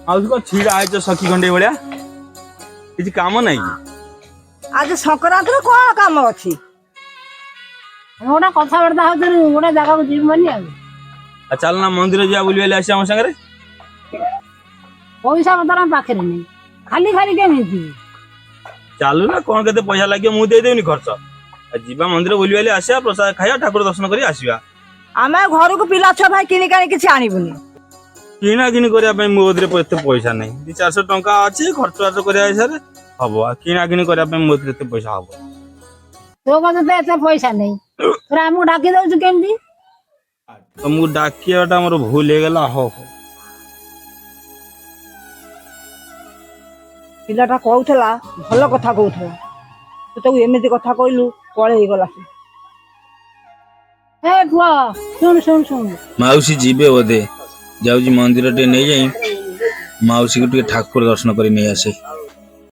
ମାଉସୀ କଣ ଛିଡା ହେଇଛ ସଖୀ ଖଣ୍ଡେ ଭଳିଆ କିଛି କାମ ନାହିଁ କି? ଆଜି ସଂକ୍ରାନ୍ତିରେ କଣ କାମ ଅଛି? ଗୋଟା କଥାବାର୍ତ୍ତା ହଉଥିଲୁ ଗୋଟେ ଜାଗାକୁ ଯିବନି ଆଉ। ଆଉ ଚାଲ ନା ମନ୍ଦିର ଯିବା ବୁଲି ବାଲି ଆସିବା ଆମ ସାଙ୍ଗରେ। ପଇସା ପତ୍ର ଆମ ପାଖରେ ନାହିଁ, ଖାଲି ଖାଲି କେମିତି ଯିବୁ? ଚାଲୁ ନା କଣ କେତେ ପଇସା ଲାଗିବ ମୁଁ ଦେଇଦେବିନି ଖର୍ଚ୍ଚ। ଆଉ ଯିବା ମନ୍ଦିର ବୁଲି ବାଲି ଆସିବା, ପ୍ରସାଦ ଖାଇବା, ଠାକୁର ଦର୍ଶନ କରି ଆସିବା। ଆମେ ଘରକୁ ପିଲା ଛୁଆ ଭାଇ କିଣିକି ଆଣି କିଛି ଆଣିବୁନି। କିଣା କିଣି କରିବା ପାଇଁ ମୋ କତିରେ ଏତେ ପଇସା ନାହିଁ। 200-400 ଟଙ୍କା ଅଛି, ଖର୍ଚ୍ଚ ବାର୍ଚ୍ଚ କରିବା ହିସାବରେ ହବ। ଆଉ କିଣା କିଣି କରିବା ପାଇଁ ମୋ କତିରେ ଏତେ ପଇସା ହବ? ତୋ କତିରେ ତ ଏତେ ପଇସା ନାହିଁ, ତୋର ଆମକୁ ଡାକି ଦଉଛୁ କେମିତି? ତମକୁ ଡାକିବାଟା ମୋର ଭୁଲ ହେଇଗଲା। ହଉ ହଉ। ପିଲାଟା କହୁଥିଲା ଭଲ କଥା କହୁଥିଲା, ତୁ ତାକୁ ଏମିତି କଥା କହିଲୁ ପଳେଇଗଲା ସେ। ଏ ପୁଅ ଶୁଣ ଶୁଣ ଶୁଣ, ମାଉସୀ ଯିବେ ବୋଧେ, ଯାଉଛି ମନ୍ଦିର ଟିକେ ନେଇଯାଇ ମାଉସୀକୁ ଟିକେ ଠାକୁର ଦର୍ଶନ କରି ନେଇ ଆସେ।